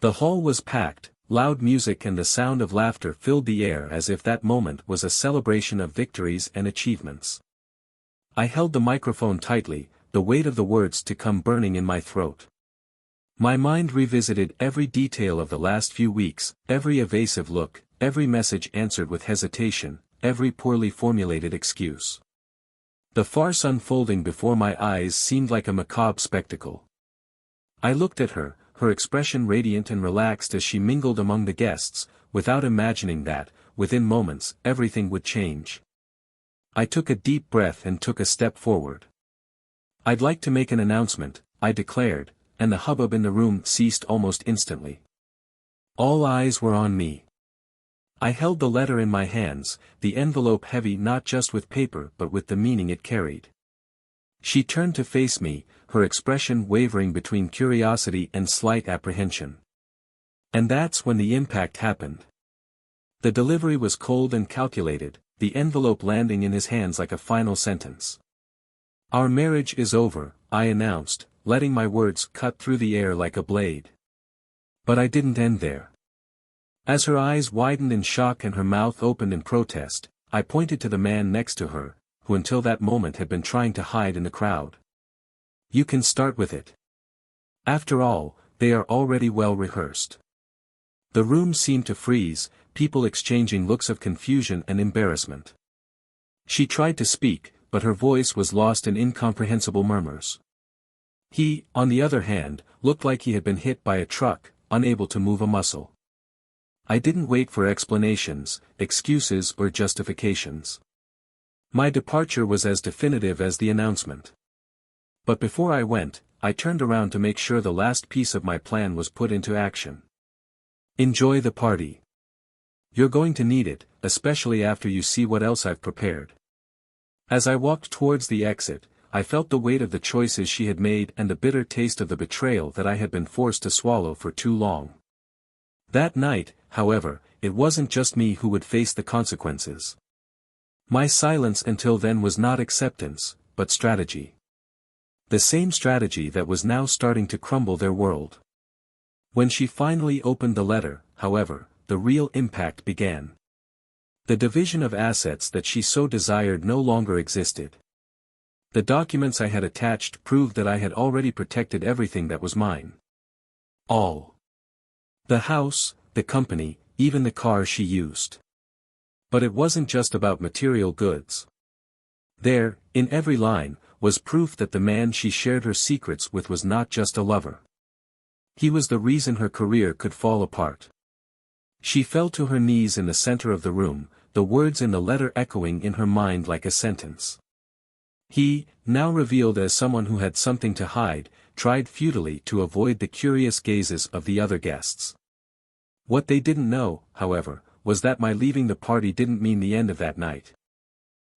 The hall was packed, loud music and the sound of laughter filled the air as if that moment was a celebration of victories and achievements. I held the microphone tightly, the weight of the words to come burning in my throat. My mind revisited every detail of the last few weeks, every evasive look, every message answered with hesitation, every poorly formulated excuse. The farce unfolding before my eyes seemed like a macabre spectacle. I looked at her, her expression radiant and relaxed as she mingled among the guests, without imagining that, within moments, everything would change. I took a deep breath and took a step forward. "I'd like to make an announcement," I declared, and the hubbub in the room ceased almost instantly. All eyes were on me. I held the letter in my hands, the envelope heavy not just with paper but with the meaning it carried. She turned to face me, her expression wavering between curiosity and slight apprehension. And that's when the impact happened. The delivery was cold and calculated, the envelope landing in his hands like a final sentence. "Our marriage is over," I announced, letting my words cut through the air like a blade. But I didn't end there. As her eyes widened in shock and her mouth opened in protest, I pointed to the man next to her, who until that moment had been trying to hide in the crowd. "You can start with it. After all, they are already well rehearsed." The room seemed to freeze, people exchanging looks of confusion and embarrassment. She tried to speak, but her voice was lost in incomprehensible murmurs. He, on the other hand, looked like he had been hit by a truck, unable to move a muscle. I didn't wait for explanations, excuses or justifications. My departure was as definitive as the announcement. But before I went, I turned around to make sure the last piece of my plan was put into action. "Enjoy the party. You're going to need it, especially after you see what else I've prepared." As I walked towards the exit, I felt the weight of the choices she had made and the bitter taste of the betrayal that I had been forced to swallow for too long. That night, however, it wasn't just me who would face the consequences. My silence until then was not acceptance, but strategy. The same strategy that was now starting to crumble their world. When she finally opened the letter, however, the real impact began. The division of assets that she so desired no longer existed. The documents I had attached proved that I had already protected everything that was mine. All. The house, the company, even the car she used. But it wasn't just about material goods. There, in every line, was proof that the man she shared her secrets with was not just a lover. He was the reason her career could fall apart. She fell to her knees in the center of the room, the words in the letter echoing in her mind like a sentence. He, now revealed as someone who had something to hide, tried futilely to avoid the curious gazes of the other guests. What they didn't know, however, was that my leaving the party didn't mean the end of that night.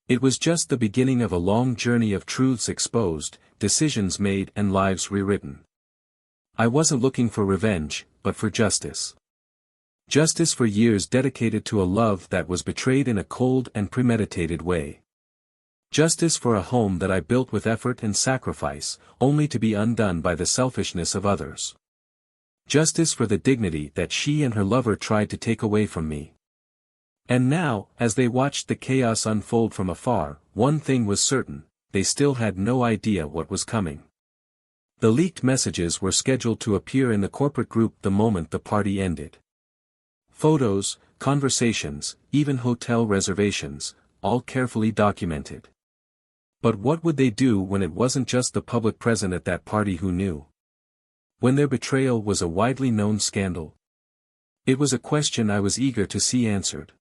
It was just the beginning of a long journey of truths exposed, decisions made and lives rewritten. I wasn't looking for revenge, but for justice. Justice for years dedicated to a love that was betrayed in a cold and premeditated way. Justice for a home that I built with effort and sacrifice, only to be undone by the selfishness of others. Justice for the dignity that she and her lover tried to take away from me. And now, as they watched the chaos unfold from afar, one thing was certain, they still had no idea what was coming. The leaked messages were scheduled to appear in the corporate group the moment the party ended. Photos, conversations, even hotel reservations, all carefully documented. But what would they do when it wasn't just the public present at that party who knew? When their betrayal was a widely known scandal? It was a question I was eager to see answered.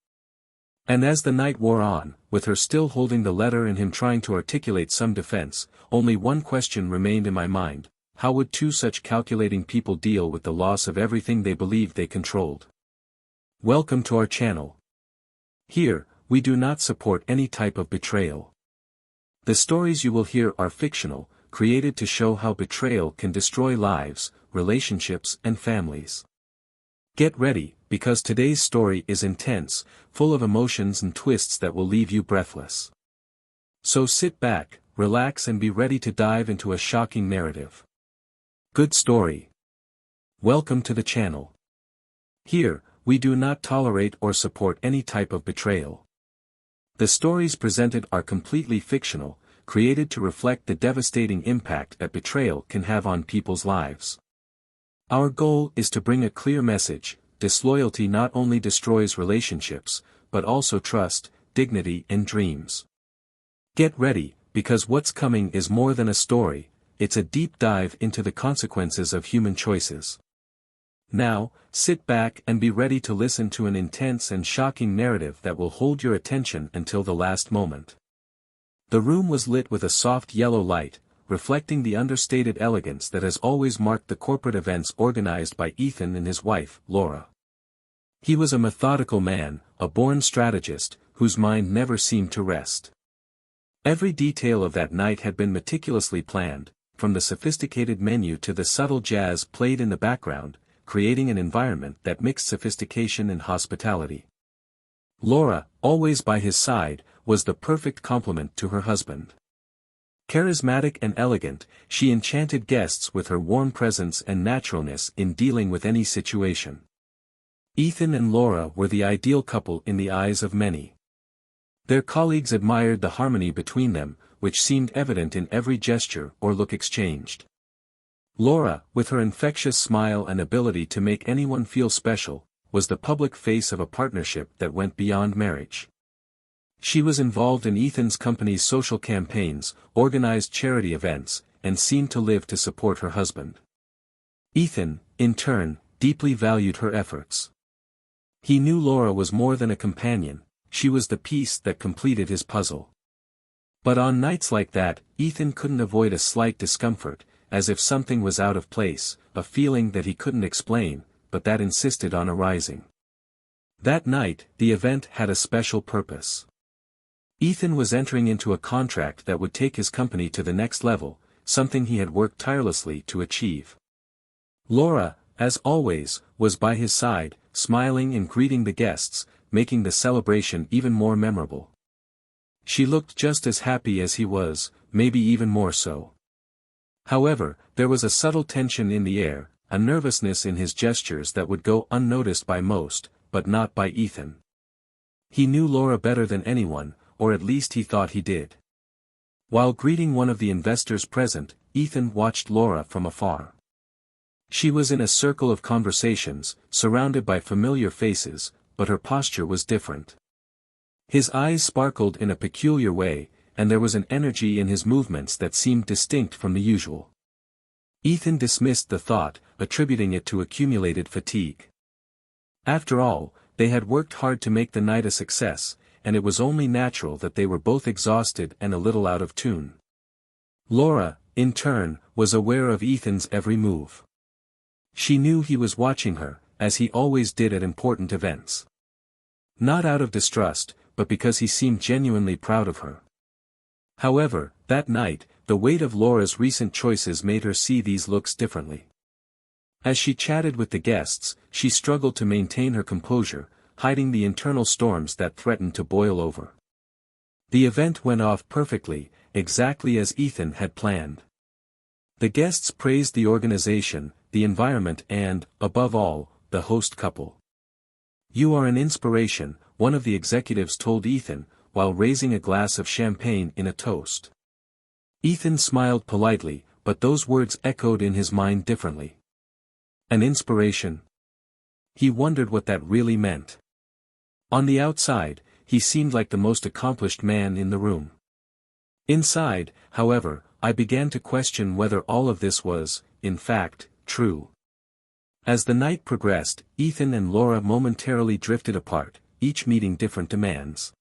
And as the night wore on, with her still holding the letter and him trying to articulate some defense, only one question remained in my mind: how would two such calculating people deal with the loss of everything they believed they controlled? Welcome to our channel. Here, we do not support any type of betrayal. The stories you will hear are fictional, created to show how betrayal can destroy lives, relationships and families. Get ready, because today's story is intense, full of emotions and twists that will leave you breathless. So sit back, relax and be ready to dive into a shocking narrative. Good story. Welcome to the channel. Here, we do not tolerate or support any type of betrayal. The stories presented are completely fictional, created to reflect the devastating impact that betrayal can have on people's lives. Our goal is to bring a clear message: disloyalty not only destroys relationships, but also trust, dignity and dreams. Get ready, because what's coming is more than a story, it's a deep dive into the consequences of human choices. Now, sit back and be ready to listen to an intense and shocking narrative that will hold your attention until the last moment. The room was lit with a soft yellow light, reflecting the understated elegance that has always marked the corporate events organized by Ethan and his wife, Laura. He was a methodical man, a born strategist, whose mind never seemed to rest. Every detail of that night had been meticulously planned, from the sophisticated menu to the subtle jazz played in the background, creating an environment that mixed sophistication and hospitality. Laura, always by his side, was the perfect complement to her husband. Charismatic and elegant, she enchanted guests with her warm presence and naturalness in dealing with any situation. Ethan and Laura were the ideal couple in the eyes of many. Their colleagues admired the harmony between them, which seemed evident in every gesture or look exchanged. Laura, with her infectious smile and ability to make anyone feel special, was the public face of a partnership that went beyond marriage. She was involved in Ethan's company's social campaigns, organized charity events, and seemed to live to support her husband. Ethan, in turn, deeply valued her efforts. He knew Laura was more than a companion, she was the piece that completed his puzzle. But on nights like that, Ethan couldn't avoid a slight discomfort, as if something was out of place, a feeling that he couldn't explain, but that insisted on arising. That night, the event had a special purpose. Ethan was entering into a contract that would take his company to the next level, something he had worked tirelessly to achieve. Laura, as always, was by his side, smiling and greeting the guests, making the celebration even more memorable. She looked just as happy as he was, maybe even more so. However, there was a subtle tension in the air, a nervousness in his gestures that would go unnoticed by most, but not by Ethan. He knew Laura better than anyone, or at least he thought he did. While greeting one of the investors present, Ethan watched Laura from afar. She was in a circle of conversations, surrounded by familiar faces, but her posture was different. His eyes sparkled in a peculiar way, and there was an energy in his movements that seemed distinct from the usual. Ethan dismissed the thought, attributing it to accumulated fatigue. After all, they had worked hard to make the night a success, and it was only natural that they were both exhausted and a little out of tune. Laura, in turn, was aware of Ethan's every move. She knew he was watching her, as he always did at important events. Not out of distrust, but because he seemed genuinely proud of her. However, that night, the weight of Laura's recent choices made her see these looks differently. As she chatted with the guests, she struggled to maintain her composure, hiding the internal storms that threatened to boil over. The event went off perfectly, exactly as Ethan had planned. The guests praised the organization, the environment and, above all, the host couple. "You are an inspiration," one of the executives told Ethan, while raising a glass of champagne in a toast. Ethan smiled politely, but those words echoed in his mind differently. An inspiration? He wondered what that really meant. On the outside, he seemed like the most accomplished man in the room. Inside, however, I began to question whether all of this was, in fact, true. As the night progressed, Ethan and Laura momentarily drifted apart, each meeting different demands.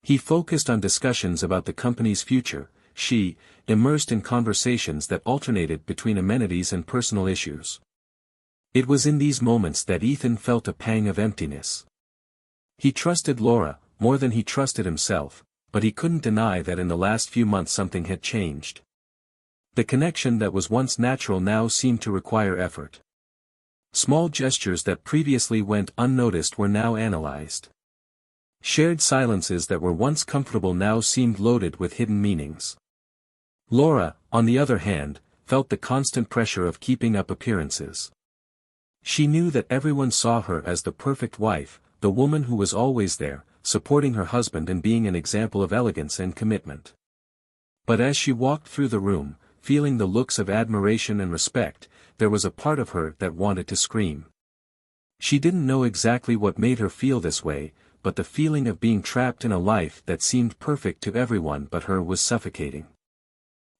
He focused on discussions about the company's future, she, immersed in conversations that alternated between amenities and personal issues. It was in these moments that Ethan felt a pang of emptiness. He trusted Laura, more than he trusted himself, but he couldn't deny that in the last few months something had changed. The connection that was once natural now seemed to require effort. Small gestures that previously went unnoticed were now analyzed. Shared silences that were once comfortable now seemed loaded with hidden meanings. Laura, on the other hand, felt the constant pressure of keeping up appearances. She knew that everyone saw her as the perfect wife, the woman who was always there, supporting her husband and being an example of elegance and commitment. But as she walked through the room, feeling the looks of admiration and respect, there was a part of her that wanted to scream. She didn't know exactly what made her feel this way, but the feeling of being trapped in a life that seemed perfect to everyone but her was suffocating.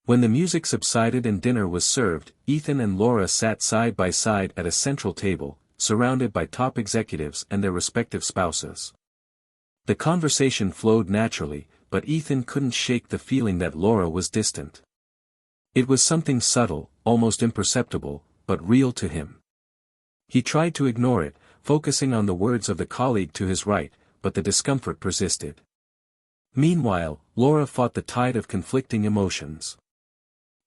When the music subsided and dinner was served, Ethan and Laura sat side by side at a central table, surrounded by top executives and their respective spouses. The conversation flowed naturally, but Ethan couldn't shake the feeling that Laura was distant. It was something subtle, almost imperceptible, but real to him. He tried to ignore it, focusing on the words of the colleague to his right, but the discomfort persisted. Meanwhile, Laura fought the tide of conflicting emotions.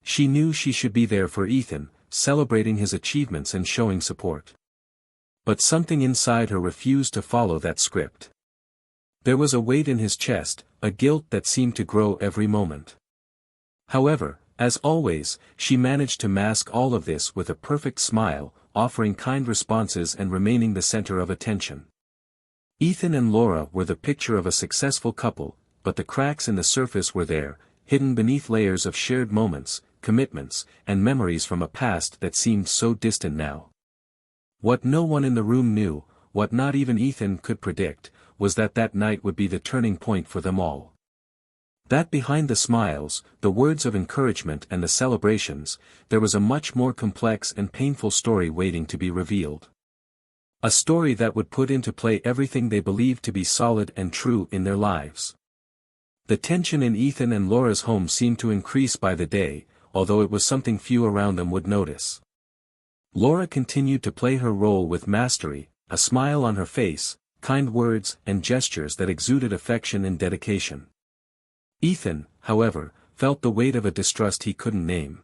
She knew she should be there for Ethan, celebrating his achievements and showing support. But something inside her refused to follow that script. There was a weight in his chest, a guilt that seemed to grow every moment. However, as always, she managed to mask all of this with a perfect smile, offering kind responses and remaining the center of attention. Ethan and Laura were the picture of a successful couple, but the cracks in the surface were there, hidden beneath layers of shared moments, commitments, and memories from a past that seemed so distant now. What no one in the room knew, what not even Ethan could predict, was that that night would be the turning point for them all. That behind the smiles, the words of encouragement and the celebrations, there was a much more complex and painful story waiting to be revealed. A story that would put into play everything they believed to be solid and true in their lives. The tension in Ethan and Laura's home seemed to increase by the day, although it was something few around them would notice. Laura continued to play her role with mastery, a smile on her face, kind words and gestures that exuded affection and dedication. Ethan, however, felt the weight of a distrust he couldn't name.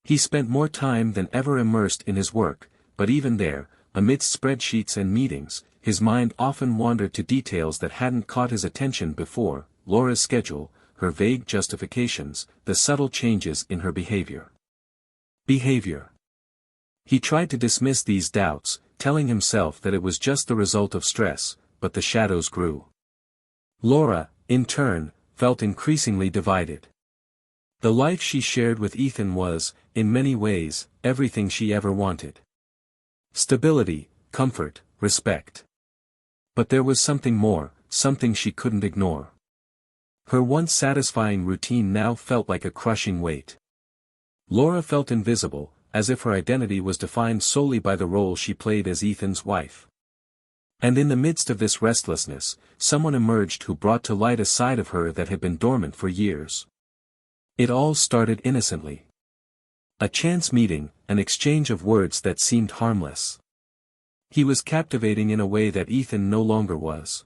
He spent more time than ever immersed in his work, but even there, amidst spreadsheets and meetings, his mind often wandered to details that hadn't caught his attention before: Laura's schedule, her vague justifications, the subtle changes in her behavior. He tried to dismiss these doubts, telling himself that it was just the result of stress, but the shadows grew. Laura, in turn, felt increasingly divided. The life she shared with Ethan was, in many ways, everything she ever wanted. Stability, comfort, respect. But there was something more, something she couldn't ignore. Her once satisfying routine now felt like a crushing weight. Laura felt invisible, as if her identity was defined solely by the role she played as Ethan's wife. And in the midst of this restlessness, someone emerged who brought to light a side of her that had been dormant for years. It all started innocently. A chance meeting, an exchange of words that seemed harmless. He was captivating in a way that Ethan no longer was.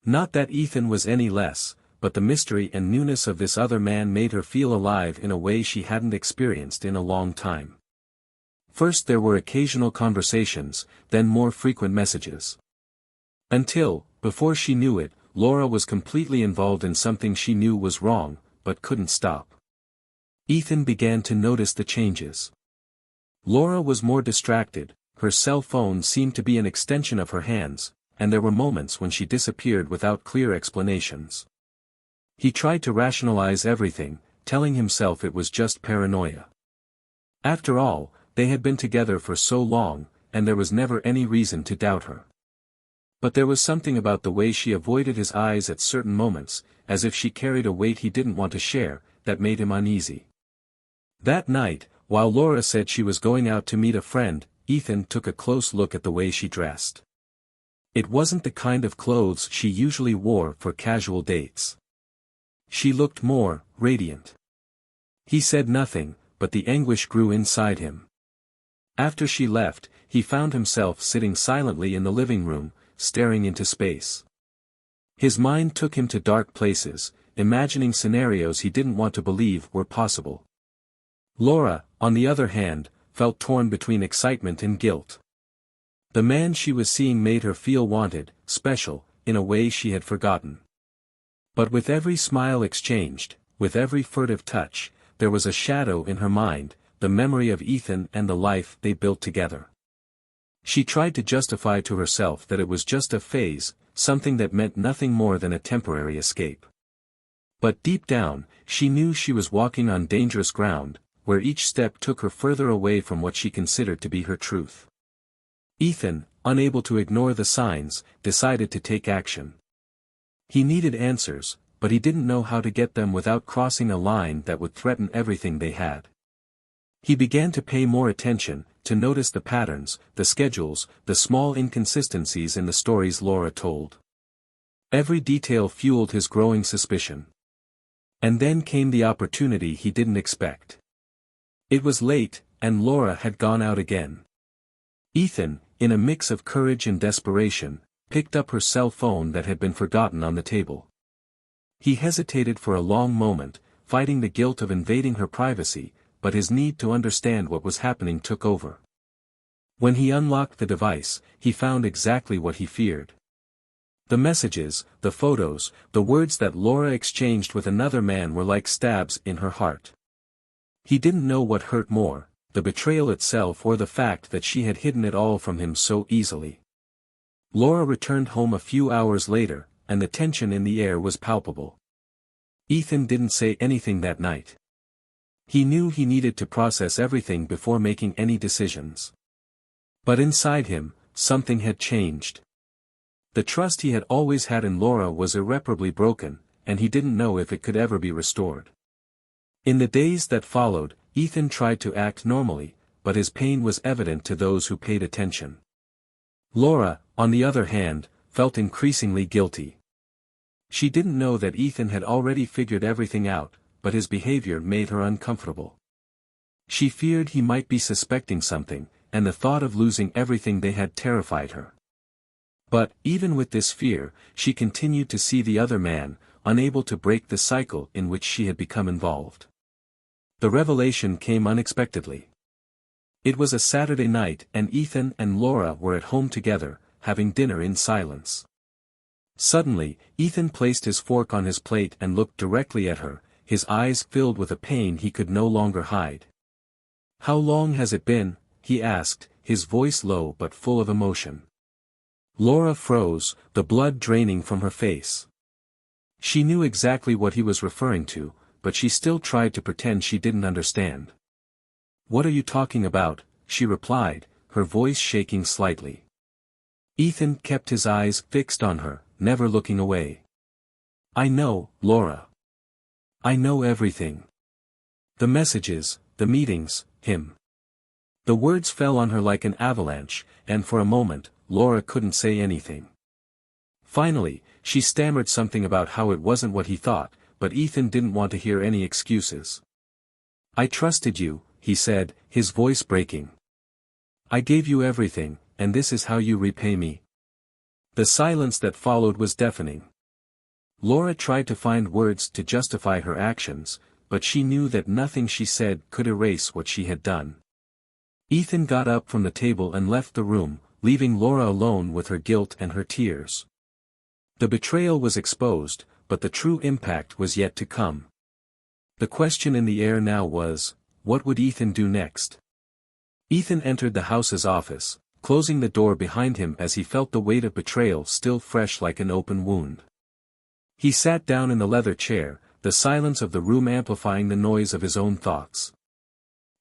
Not that Ethan was any less, but the mystery and newness of this other man made her feel alive in a way she hadn't experienced in a long time. First there were occasional conversations, then more frequent messages. Until, before she knew it, Laura was completely involved in something she knew was wrong, but couldn't stop. Ethan began to notice the changes. Laura was more distracted, her cell phone seemed to be an extension of her hands, and there were moments when she disappeared without clear explanations. He tried to rationalize everything, telling himself it was just paranoia. After all, they had been together for so long, and there was never any reason to doubt her. But there was something about the way she avoided his eyes at certain moments, as if she carried a weight he didn't want to share, that made him uneasy. That night, while Laura said she was going out to meet a friend, Ethan took a close look at the way she dressed. It wasn't the kind of clothes she usually wore for casual dates. She looked more radiant. He said nothing, but the anguish grew inside him. After she left, he found himself sitting silently in the living room, staring into space. His mind took him to dark places, imagining scenarios he didn't want to believe were possible. Laura, on the other hand, felt torn between excitement and guilt. The man she was seeing made her feel wanted, special, in a way she had forgotten. But with every smile exchanged, with every furtive touch, there was a shadow in her mind, the memory of Ethan and the life they built together. She tried to justify to herself that it was just a phase, something that meant nothing more than a temporary escape. But deep down, she knew she was walking on dangerous ground, where each step took her further away from what she considered to be her truth. Ethan, unable to ignore the signs, decided to take action. He needed answers, but he didn't know how to get them without crossing a line that would threaten everything they had. He began to pay more attention, to notice the patterns, the schedules, the small inconsistencies in the stories Laura told. Every detail fueled his growing suspicion. And then came the opportunity he didn't expect. It was late, and Laura had gone out again. Ethan, in a mix of courage and desperation, picked up her cell phone that had been forgotten on the table. He hesitated for a long moment, fighting the guilt of invading her privacy, but his need to understand what was happening took over. When he unlocked the device, he found exactly what he feared. The messages, the photos, the words that Laura exchanged with another man were like stabs in her heart. He didn't know what hurt more, the betrayal itself or the fact that she had hidden it all from him so easily. Laura returned home a few hours later, and the tension in the air was palpable. Ethan didn't say anything that night. He knew he needed to process everything before making any decisions. But inside him, something had changed. The trust he had always had in Laura was irreparably broken, and he didn't know if it could ever be restored. In the days that followed, Ethan tried to act normally, but his pain was evident to those who paid attention. Laura, on the other hand, felt increasingly guilty. She didn't know that Ethan had already figured everything out, but his behavior made her uncomfortable. She feared he might be suspecting something, and the thought of losing everything they had terrified her. But, even with this fear, she continued to see the other man, unable to break the cycle in which she had become involved. The revelation came unexpectedly. It was a Saturday night and Ethan and Laura were at home together, having dinner in silence. Suddenly, Ethan placed his fork on his plate and looked directly at her, his eyes filled with a pain he could no longer hide. "How long has it been?" he asked, his voice low but full of emotion. Laura froze, the blood draining from her face. She knew exactly what he was referring to, but she still tried to pretend she didn't understand. "What are you talking about?" she replied, her voice shaking slightly. Ethan kept his eyes fixed on her, never looking away. "I know, Laura. I know everything. The messages, the meetings, him." The words fell on her like an avalanche, and for a moment, Laura couldn't say anything. Finally, she stammered something about how it wasn't what he thought, but Ethan didn't want to hear any excuses. "I trusted you," he said, his voice breaking. "I gave you everything, and this is how you repay me." The silence that followed was deafening. Laura tried to find words to justify her actions, but she knew that nothing she said could erase what she had done. Ethan got up from the table and left the room, leaving Laura alone with her guilt and her tears. The betrayal was exposed, but the true impact was yet to come. The question in the air now was, what would Ethan do next? Ethan entered the house's office, closing the door behind him as he felt the weight of betrayal still fresh like an open wound. He sat down in the leather chair, the silence of the room amplifying the noise of his own thoughts.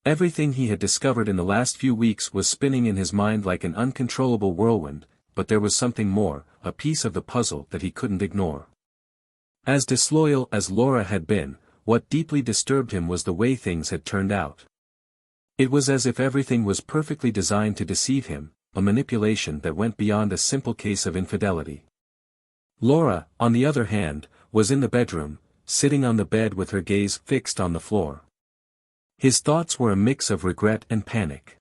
Everything he had discovered in the last few weeks was spinning in his mind like an uncontrollable whirlwind, but there was something more, a piece of the puzzle that he couldn't ignore. As disloyal as Laura had been, what deeply disturbed him was the way things had turned out. It was as if everything was perfectly designed to deceive him, a manipulation that went beyond a simple case of infidelity. Laura, on the other hand, was in the bedroom, sitting on the bed with her gaze fixed on the floor. His thoughts were a mix of regret and panic.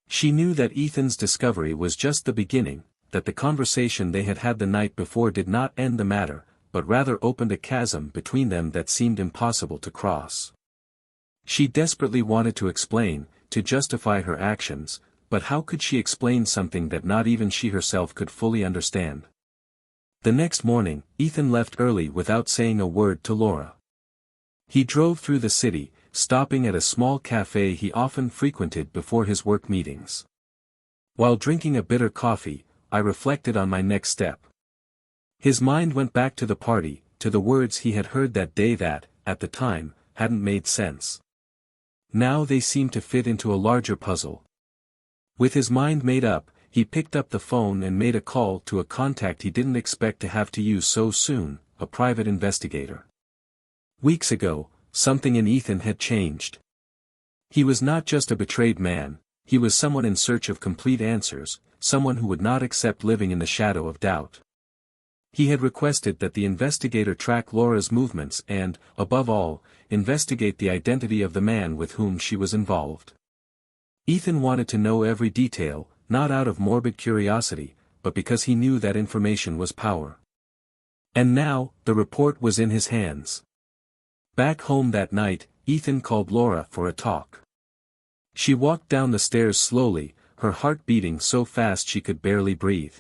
She knew that Ethan's discovery was just the beginning, that the conversation they had had the night before did not end the matter, but rather opened a chasm between them that seemed impossible to cross. She desperately wanted to explain, to justify her actions, but how could she explain something that not even she herself could fully understand? The next morning, Ethan left early without saying a word to Laura. He drove through the city, stopping at a small cafe he often frequented before his work meetings. While drinking a bitter coffee, I reflected on my next step. His mind went back to the party, to the words he had heard that day that, at the time, hadn't made sense. Now they seemed to fit into a larger puzzle. With his mind made up, he picked up the phone and made a call to a contact he didn't expect to have to use so soon, a private investigator. Weeks ago, something in Ethan had changed. He was not just a betrayed man, he was someone in search of complete answers, someone who would not accept living in the shadow of doubt. He had requested that the investigator track Laura's movements and, above all, investigate the identity of the man with whom she was involved. Ethan wanted to know every detail, not out of morbid curiosity, but because he knew that information was power. And now, the report was in his hands. Back home that night, Ethan called Laura for a talk. She walked down the stairs slowly, her heart beating so fast she could barely breathe.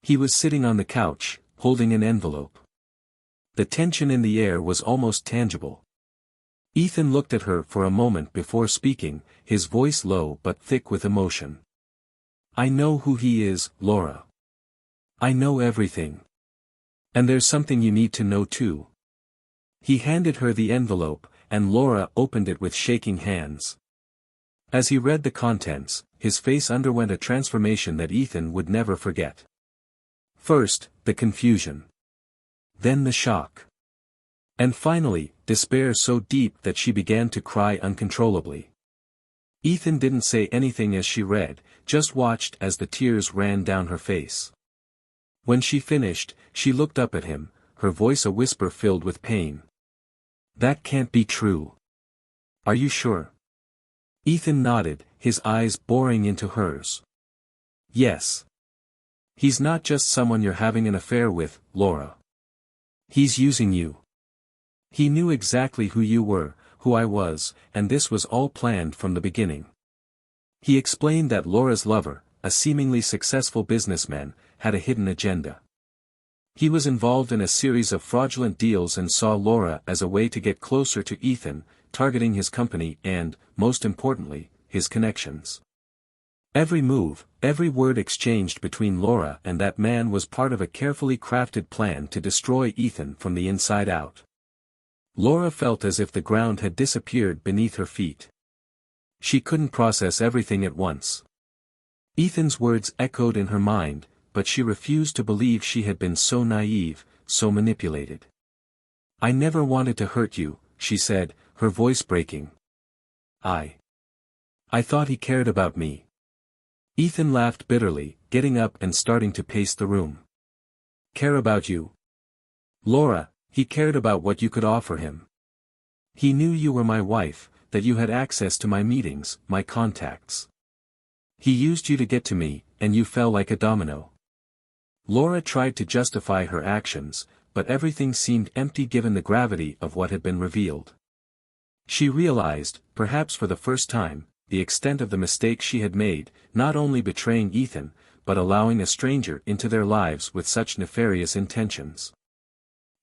He was sitting on the couch, holding an envelope. The tension in the air was almost tangible. Ethan looked at her for a moment before speaking, his voice low but thick with emotion. "I know who he is, Laura. I know everything. And there's something you need to know too." He handed her the envelope, and Laura opened it with shaking hands. As he read the contents, his face underwent a transformation that Ethan would never forget. First, the confusion. Then the shock. And finally, despair so deep that she began to cry uncontrollably. Ethan didn't say anything as she read, just watched as the tears ran down her face. When she finished, she looked up at him, her voice a whisper filled with pain. "That can't be true. Are you sure?" Ethan nodded, his eyes boring into hers. "Yes. He's not just someone you're having an affair with, Laura. He's using you. He knew exactly who you were, who I was, and this was all planned from the beginning." He explained that Laura's lover, a seemingly successful businessman, had a hidden agenda. He was involved in a series of fraudulent deals and saw Laura as a way to get closer to Ethan, targeting his company and, most importantly, his connections. Every move, every word exchanged between Laura and that man was part of a carefully crafted plan to destroy Ethan from the inside out. Laura felt as if the ground had disappeared beneath her feet. She couldn't process everything at once. Ethan's words echoed in her mind, but she refused to believe she had been so naive, so manipulated. "I never wanted to hurt you," she said, her voice breaking. I thought he cared about me." Ethan laughed bitterly, getting up and starting to pace the room. "Care about you? Laura, he cared about what you could offer him. He knew you were my wife, that you had access to my meetings, my contacts. He used you to get to me, and you fell like a domino." Laura tried to justify her actions, but everything seemed empty given the gravity of what had been revealed. She realized, perhaps for the first time, the extent of the mistake she had made, not only betraying Ethan, but allowing a stranger into their lives with such nefarious intentions.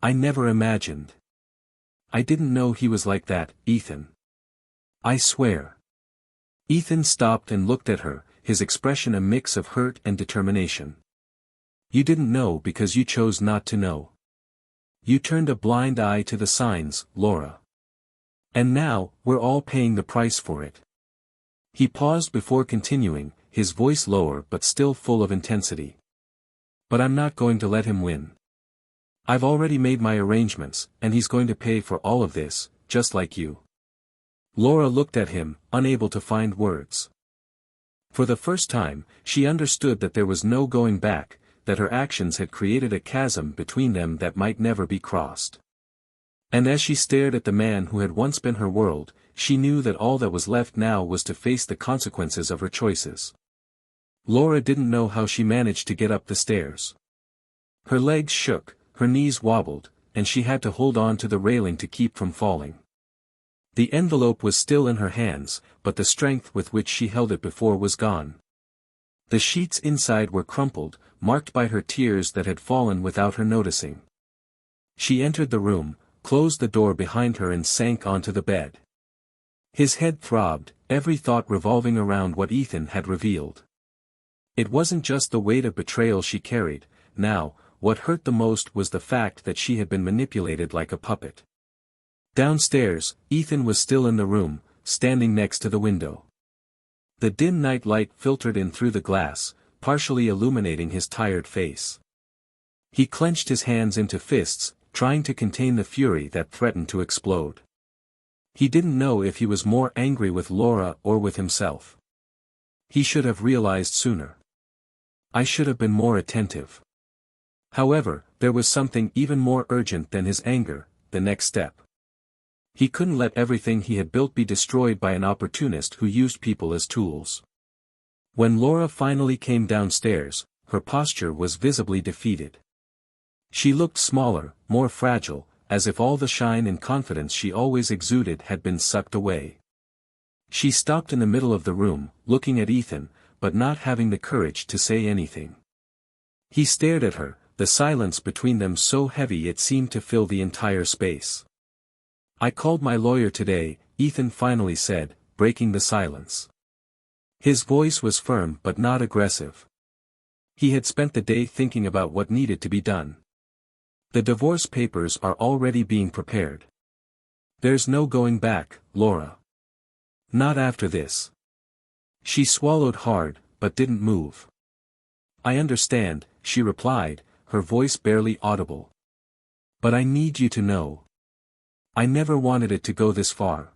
"I never imagined. I didn't know he was like that, Ethan. I swear." Ethan stopped and looked at her, his expression a mix of hurt and determination. "You didn't know because you chose not to know. You turned a blind eye to the signs, Laura. And now, we're all paying the price for it." He paused before continuing, his voice lower but still full of intensity. "But I'm not going to let him win. I've already made my arrangements, and he's going to pay for all of this, just like you." Laura looked at him, unable to find words. For the first time, she understood that there was no going back, that her actions had created a chasm between them that might never be crossed. And as she stared at the man who had once been her world, she knew that all that was left now was to face the consequences of her choices. Laura didn't know how she managed to get up the stairs. Her legs shook, her knees wobbled, and she had to hold on to the railing to keep from falling. The envelope was still in her hands, but the strength with which she held it before was gone. The sheets inside were crumpled, marked by her tears that had fallen without her noticing. She entered the room, closed the door behind her and sank onto the bed. His head throbbed, every thought revolving around what Ethan had revealed. It wasn't just the weight of betrayal she carried. Now, what hurt the most was the fact that she had been manipulated like a puppet. Downstairs, Ethan was still in the room, standing next to the window. The dim night light filtered in through the glass, partially illuminating his tired face. He clenched his hands into fists, trying to contain the fury that threatened to explode. He didn't know if he was more angry with Laura or with himself. He should have realized sooner. I should have been more attentive. However, there was something even more urgent than his anger, the next step. He couldn't let everything he had built be destroyed by an opportunist who used people as tools. When Laura finally came downstairs, her posture was visibly defeated. She looked smaller, more fragile, as if all the shine and confidence she always exuded had been sucked away. She stopped in the middle of the room, looking at Ethan, but not having the courage to say anything. He stared at her, the silence between them so heavy it seemed to fill the entire space. "I called my lawyer today," Ethan finally said, breaking the silence. His voice was firm but not aggressive. He had spent the day thinking about what needed to be done. "The divorce papers are already being prepared. There's no going back, Laura. Not after this." She swallowed hard, but didn't move. "I understand," she replied, her voice barely audible. "But I need you to know. I never wanted it to go this far.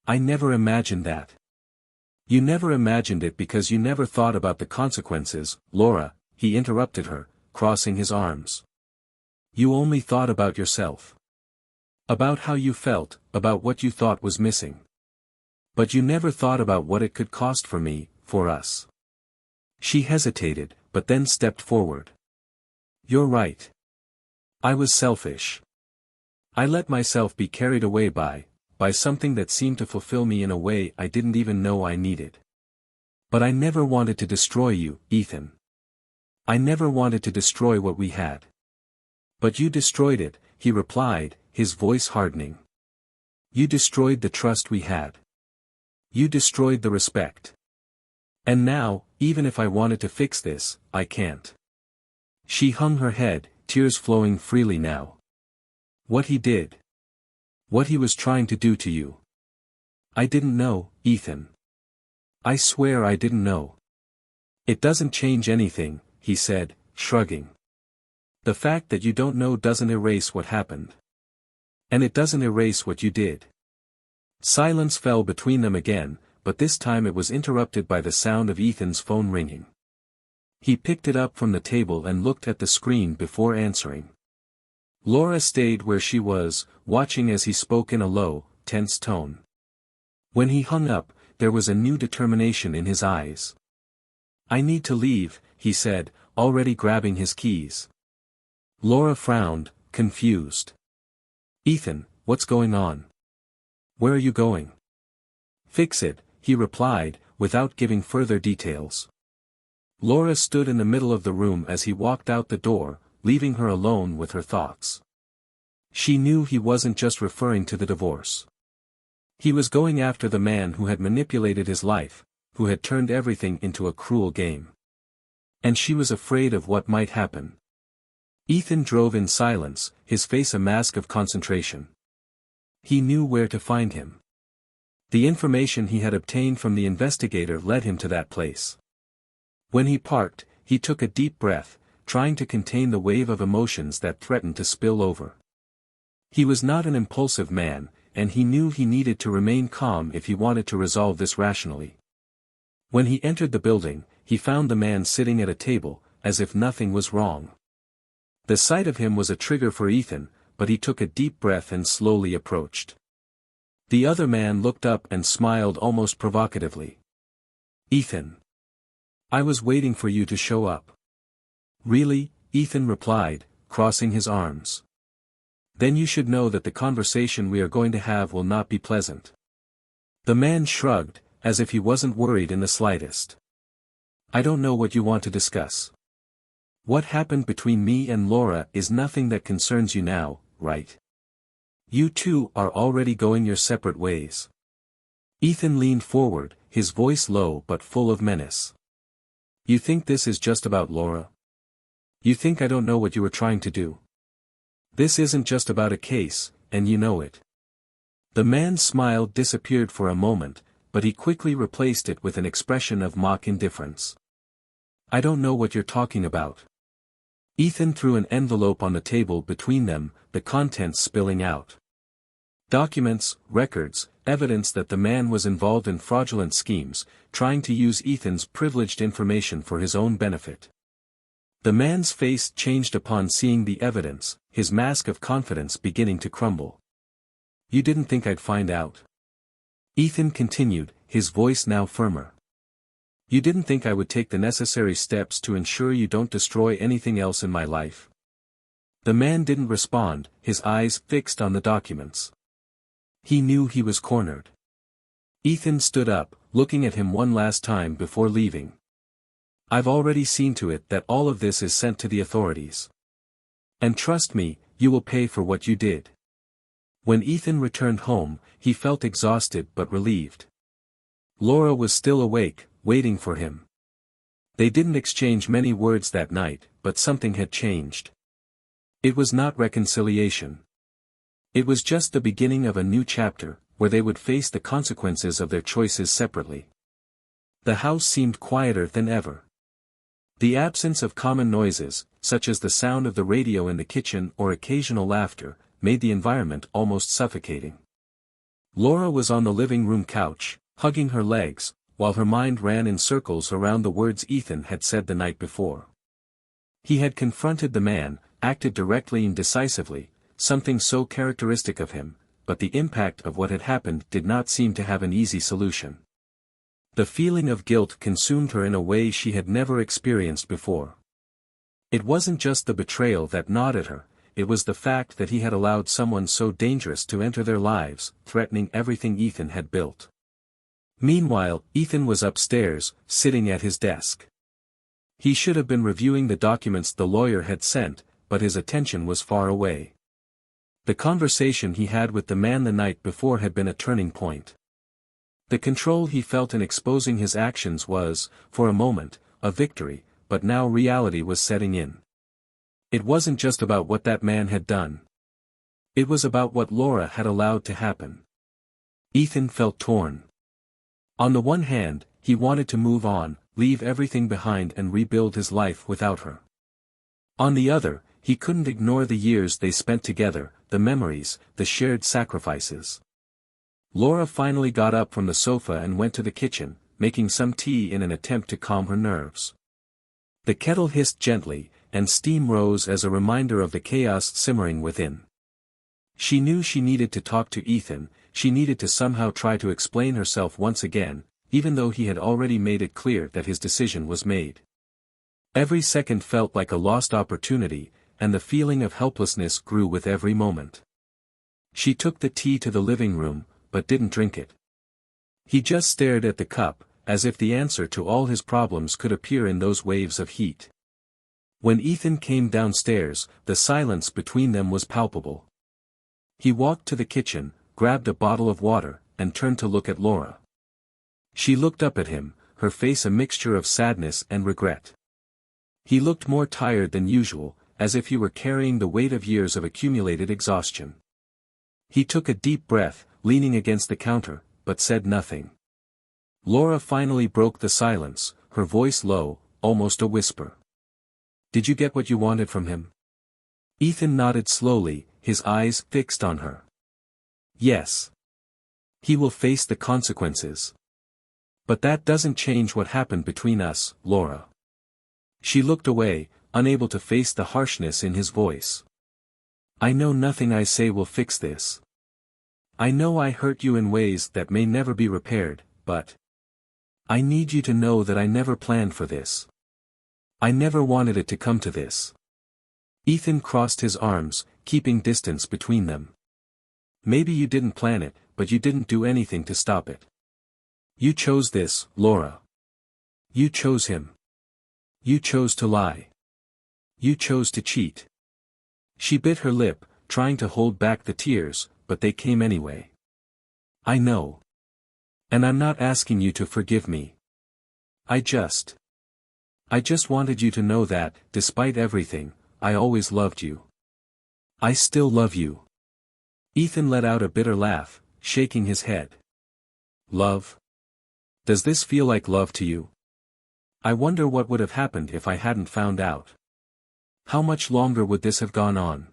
I never imagined that." "You never imagined it because you never thought about the consequences, Laura," he interrupted her, crossing his arms. "You only thought about yourself. About how you felt, about what you thought was missing. But you never thought about what it could cost for me, for us." She hesitated, but then stepped forward. "You're right. I was selfish. I let myself be carried away by something that seemed to fulfill me in a way I didn't even know I needed. But I never wanted to destroy you, Ethan. I never wanted to destroy what we had." "But you destroyed it," he replied, his voice hardening. "You destroyed the trust we had. You destroyed the respect. And now, even if I wanted to fix this, I can't." She hung her head, tears flowing freely now. "What he did. What he was trying to do to you. I didn't know, Ethan. I swear I didn't know." "It doesn't change anything," he said, shrugging. "The fact that you don't know doesn't erase what happened. And it doesn't erase what you did." Silence fell between them again, but this time it was interrupted by the sound of Ethan's phone ringing. He picked it up from the table and looked at the screen before answering. Laura stayed where she was, watching as he spoke in a low, tense tone. When he hung up, there was a new determination in his eyes. "I need to leave," he said, already grabbing his keys. Laura frowned, confused. "Ethan, what's going on? Where are you going?" "Fix it," he replied, without giving further details. Laura stood in the middle of the room as he walked out the door, leaving her alone with her thoughts. She knew he wasn't just referring to the divorce. He was going after the man who had manipulated his life, who had turned everything into a cruel game. And she was afraid of what might happen. Ethan drove in silence, his face a mask of concentration. He knew where to find him. The information he had obtained from the investigator led him to that place. When he parked, he took a deep breath, trying to contain the wave of emotions that threatened to spill over. He was not an impulsive man, and he knew he needed to remain calm if he wanted to resolve this rationally. When he entered the building, he found the man sitting at a table, as if nothing was wrong. The sight of him was a trigger for Ethan, but he took a deep breath and slowly approached. The other man looked up and smiled almost provocatively. "Ethan. I was waiting for you to show up." "Really?" Ethan replied, crossing his arms. "Then you should know that the conversation we are going to have will not be pleasant." The man shrugged, as if he wasn't worried in the slightest. "I don't know what you want to discuss. What happened between me and Laura is nothing that concerns you now, right? You two are already going your separate ways." Ethan leaned forward, his voice low but full of menace. You think this is just about Laura? You think I don't know what you were trying to do? This isn't just about a case, and you know it. The man's smile disappeared for a moment, but he quickly replaced it with an expression of mock indifference. I don't know what you're talking about. Ethan threw an envelope on the table between them, the contents spilling out. Documents, records, evidence that the man was involved in fraudulent schemes, trying to use Ethan's privileged information for his own benefit. The man's face changed upon seeing the evidence, his mask of confidence beginning to crumble. You didn't think I'd find out? Ethan continued, his voice now firmer. You didn't think I would take the necessary steps to ensure you don't destroy anything else in my life? The man didn't respond, his eyes fixed on the documents. He knew he was cornered. Ethan stood up, looking at him one last time before leaving. I've already seen to it that all of this is sent to the authorities. And trust me, you will pay for what you did. When Ethan returned home, he felt exhausted but relieved. Laura was still awake, waiting for him. They didn't exchange many words that night, but something had changed. It was not reconciliation. It was just the beginning of a new chapter, where they would face the consequences of their choices separately. The house seemed quieter than ever. The absence of common noises, such as the sound of the radio in the kitchen or occasional laughter, made the environment almost suffocating. Laura was on the living room couch, hugging her legs, while her mind ran in circles around the words Ethan had said the night before. He had confronted the man, acted directly and decisively, something so characteristic of him, but the impact of what had happened did not seem to have an easy solution. The feeling of guilt consumed her in a way she had never experienced before. It wasn't just the betrayal that gnawed at her, it was the fact that he had allowed someone so dangerous to enter their lives, threatening everything Ethan had built. Meanwhile, Ethan was upstairs, sitting at his desk. He should have been reviewing the documents the lawyer had sent, but his attention was far away. The conversation he had with the man the night before had been a turning point. The control he felt in exposing his actions was, for a moment, a victory, but now reality was setting in. It wasn't just about what that man had done. It was about what Laura had allowed to happen. Ethan felt torn. On the one hand, he wanted to move on, leave everything behind and rebuild his life without her. On the other, he couldn't ignore the years they spent together, the memories, the shared sacrifices. Laura finally got up from the sofa and went to the kitchen, making some tea in an attempt to calm her nerves. The kettle hissed gently, and steam rose as a reminder of the chaos simmering within. She knew she needed to talk to Ethan, she needed to somehow try to explain herself once again, even though he had already made it clear that his decision was made. Every second felt like a lost opportunity, and the feeling of helplessness grew with every moment. She took the tea to the living room, but didn't drink it. He just stared at the cup, as if the answer to all his problems could appear in those waves of heat. When Ethan came downstairs, the silence between them was palpable. He walked to the kitchen, grabbed a bottle of water, and turned to look at Laura. She looked up at him, her face a mixture of sadness and regret. He looked more tired than usual, as if he were carrying the weight of years of accumulated exhaustion. He took a deep breath, leaning against the counter, but said nothing. Laura finally broke the silence, her voice low, almost a whisper. Did you get what you wanted from him? Ethan nodded slowly, his eyes fixed on her. Yes. He will face the consequences. But that doesn't change what happened between us, Laura. She looked away, unable to face the harshness in his voice. I know nothing I say will fix this. I know I hurt you in ways that may never be repaired, but I need you to know that I never planned for this. I never wanted it to come to this. Ethan crossed his arms, keeping distance between them. Maybe you didn't plan it, but you didn't do anything to stop it. You chose this, Laura. You chose him. You chose to lie. You chose to cheat. She bit her lip, trying to hold back the tears, but they came anyway. I know. And I'm not asking you to forgive me. I just I just wanted you to know that, despite everything, I always loved you. I still love you. Ethan let out a bitter laugh, shaking his head. Love? Does this feel like love to you? I wonder what would have happened if I hadn't found out. How much longer would this have gone on?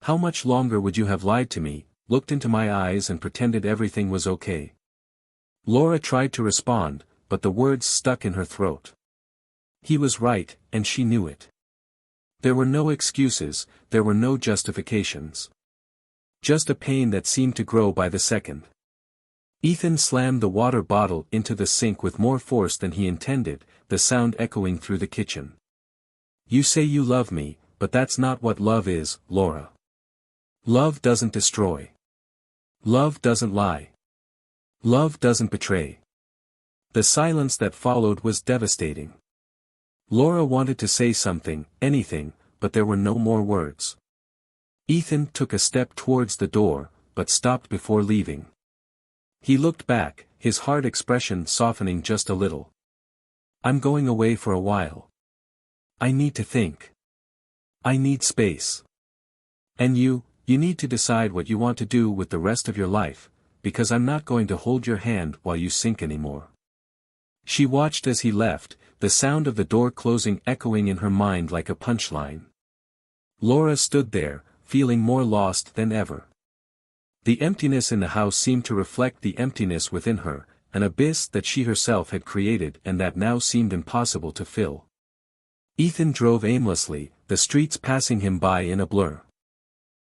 How much longer would you have lied to me, looked into my eyes and pretended everything was okay? Laura tried to respond, but the words stuck in her throat. He was right, and she knew it. There were no excuses, there were no justifications. Just a pain that seemed to grow by the second. Ethan slammed the water bottle into the sink with more force than he intended, the sound echoing through the kitchen. You say you love me, but that's not what love is, Laura. Love doesn't destroy. Love doesn't lie. Love doesn't betray. The silence that followed was devastating. Laura wanted to say something, anything, but there were no more words. Ethan took a step towards the door, but stopped before leaving. He looked back, his hard expression softening just a little. I'm going away for a while. I need to think. I need space. And you need to decide what you want to do with the rest of your life, because I'm not going to hold your hand while you sink anymore. She watched as he left, the sound of the door closing echoing in her mind like a punchline. Laura stood there, feeling more lost than ever. The emptiness in the house seemed to reflect the emptiness within her, an abyss that she herself had created and that now seemed impossible to fill. Ethan drove aimlessly, the streets passing him by in a blur.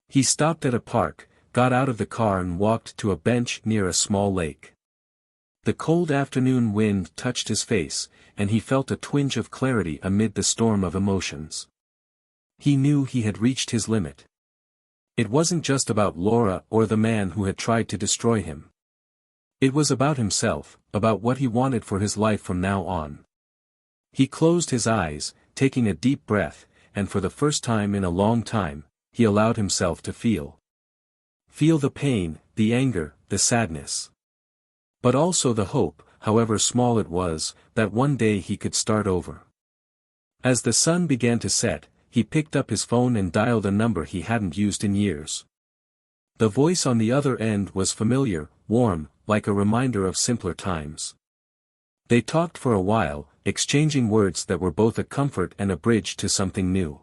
He stopped at a park, got out of the car and walked to a bench near a small lake. The cold afternoon wind touched his face, and he felt a twinge of clarity amid the storm of emotions. He knew he had reached his limit. It wasn't just about Laura or the man who had tried to destroy him. It was about himself, about what he wanted for his life from now on. He closed his eyes, taking a deep breath, and for the first time in a long time, he allowed himself to feel. Feel the pain, the anger, the sadness. But also the hope, however small it was, that one day he could start over. As the sun began to set, he picked up his phone and dialed a number he hadn't used in years. The voice on the other end was familiar, warm, like a reminder of simpler times. They talked for a while, exchanging words that were both a comfort and a bridge to something new.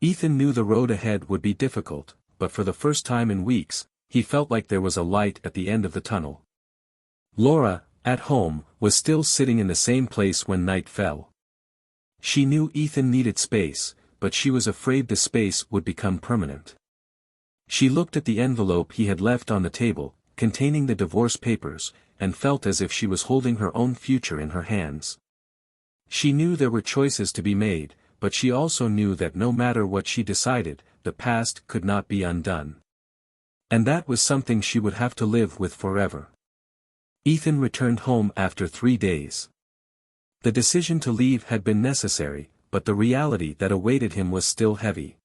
Ethan knew the road ahead would be difficult, but for the first time in weeks, he felt like there was a light at the end of the tunnel. Laura, at home, was still sitting in the same place when night fell. She knew Ethan needed space, but she was afraid the space would become permanent. She looked at the envelope he had left on the table, containing the divorce papers, and felt as if she was holding her own future in her hands. She knew there were choices to be made, but she also knew that no matter what she decided, the past could not be undone. And that was something she would have to live with forever. Ethan returned home after 3 days. The decision to leave had been necessary, but the reality that awaited him was still heavy.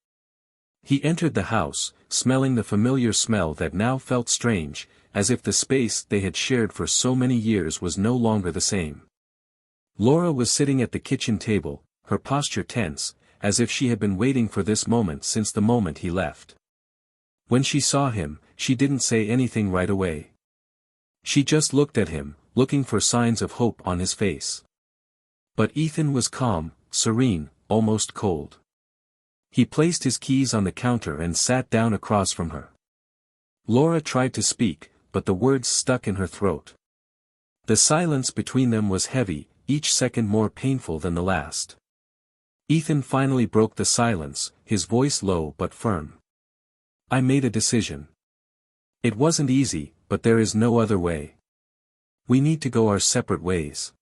He entered the house, smelling the familiar smell that now felt strange, as if the space they had shared for so many years was no longer the same. Laura was sitting at the kitchen table, her posture tense, as if she had been waiting for this moment since the moment he left. When she saw him, she didn't say anything right away. She just looked at him, looking for signs of hope on his face. But Ethan was calm, serene, almost cold. He placed his keys on the counter and sat down across from her. Laura tried to speak, but the words stuck in her throat. The silence between them was heavy, each second more painful than the last. Ethan finally broke the silence, his voice low but firm. I made a decision. It wasn't easy, but there is no other way. We need to go our separate ways.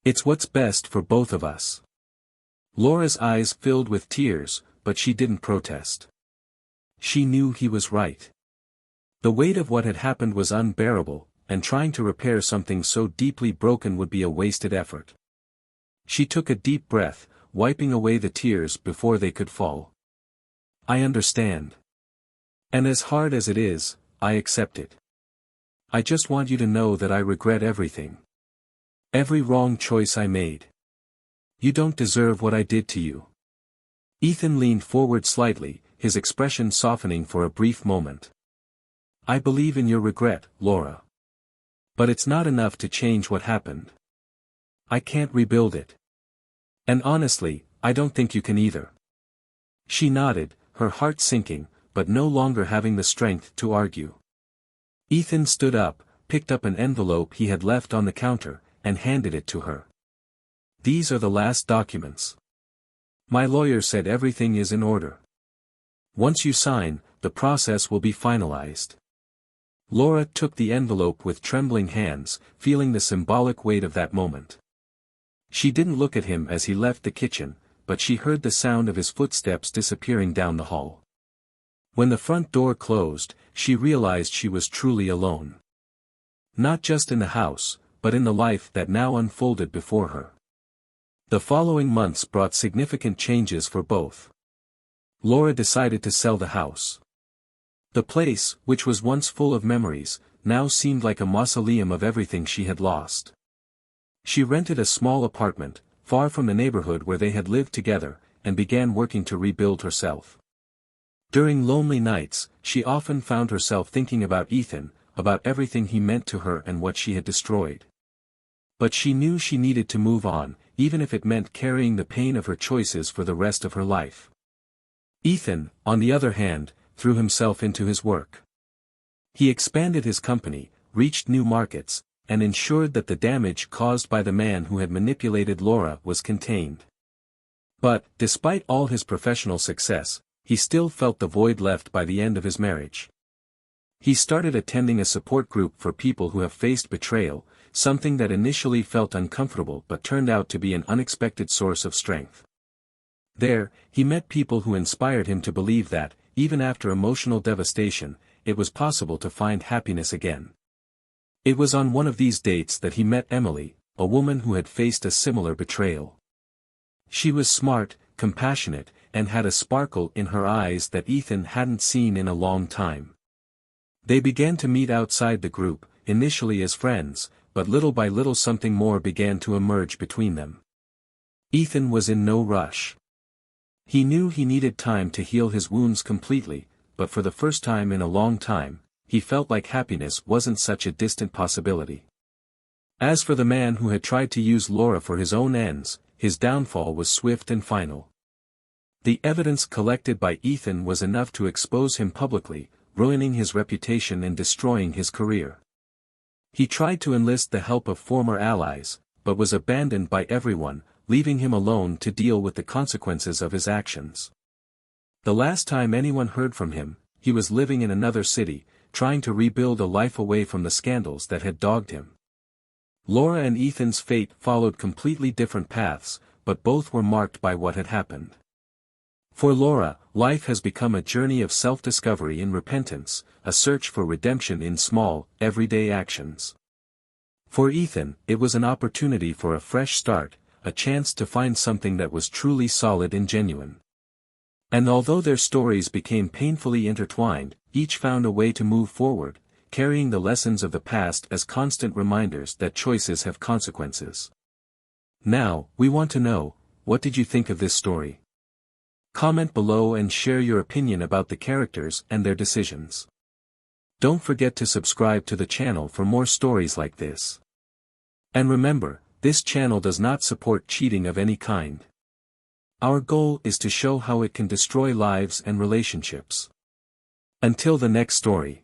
It's what's best for both of us. Laura's eyes filled with tears, but she didn't protest. She knew he was right. The weight of what had happened was unbearable, and trying to repair something so deeply broken would be a wasted effort. She took a deep breath, wiping away the tears before they could fall. I understand. And as hard as it is, I accept it. I just want you to know that I regret everything. Every wrong choice I made. You don't deserve what I did to you. Ethan leaned forward slightly, his expression softening for a brief moment. I believe in your regret, Laura. But it's not enough to change what happened. I can't rebuild it. And honestly, I don't think you can either. She nodded, her heart sinking, but no longer having the strength to argue. Ethan stood up, picked up an envelope he had left on the counter, and handed it to her. These are the last documents. My lawyer said everything is in order. Once you sign, the process will be finalized. Laura took the envelope with trembling hands, feeling the symbolic weight of that moment. She didn't look at him as he left the kitchen, but she heard the sound of his footsteps disappearing down the hall. When the front door closed, she realized she was truly alone. Not just in the house, but in the life that now unfolded before her. The following months brought significant changes for both. Laura decided to sell the house. The place, which was once full of memories, now seemed like a mausoleum of everything she had lost. She rented a small apartment, far from the neighborhood where they had lived together, and began working to rebuild herself. During lonely nights, she often found herself thinking about Ethan, about everything he meant to her and what she had destroyed. But she knew she needed to move on, even if it meant carrying the pain of her choices for the rest of her life. Ethan, on the other hand, threw himself into his work. He expanded his company, reached new markets, and ensured that the damage caused by the man who had manipulated Laura was contained. But, despite all his professional success, he still felt the void left by the end of his marriage. He started attending a support group for people who have faced betrayal, something that initially felt uncomfortable but turned out to be an unexpected source of strength. There, he met people who inspired him to believe that, even after emotional devastation, it was possible to find happiness again. It was on one of these dates that he met Emily, a woman who had faced a similar betrayal. She was smart, compassionate, and had a sparkle in her eyes that Ethan hadn't seen in a long time. They began to meet outside the group, initially as friends, but little by little something more began to emerge between them. Ethan was in no rush. He knew he needed time to heal his wounds completely, but for the first time in a long time, he felt like happiness wasn't such a distant possibility. As for the man who had tried to use Laura for his own ends, his downfall was swift and final. The evidence collected by Ethan was enough to expose him publicly, ruining his reputation and destroying his career. He tried to enlist the help of former allies, but was abandoned by everyone, leaving him alone to deal with the consequences of his actions. The last time anyone heard from him, he was living in another city, trying to rebuild a life away from the scandals that had dogged him. Laura and Ethan's fate followed completely different paths, but both were marked by what had happened. For Laura, life has become a journey of self-discovery and repentance, a search for redemption in small, everyday actions. For Ethan, it was an opportunity for a fresh start, a chance to find something that was truly solid and genuine. And although their stories became painfully intertwined, each found a way to move forward, carrying the lessons of the past as constant reminders that choices have consequences. Now, we want to know, what did you think of this story? Comment below and share your opinion about the characters and their decisions. Don't forget to subscribe to the channel for more stories like this. And remember, this channel does not support cheating of any kind. Our goal is to show how it can destroy lives and relationships. Until the next story.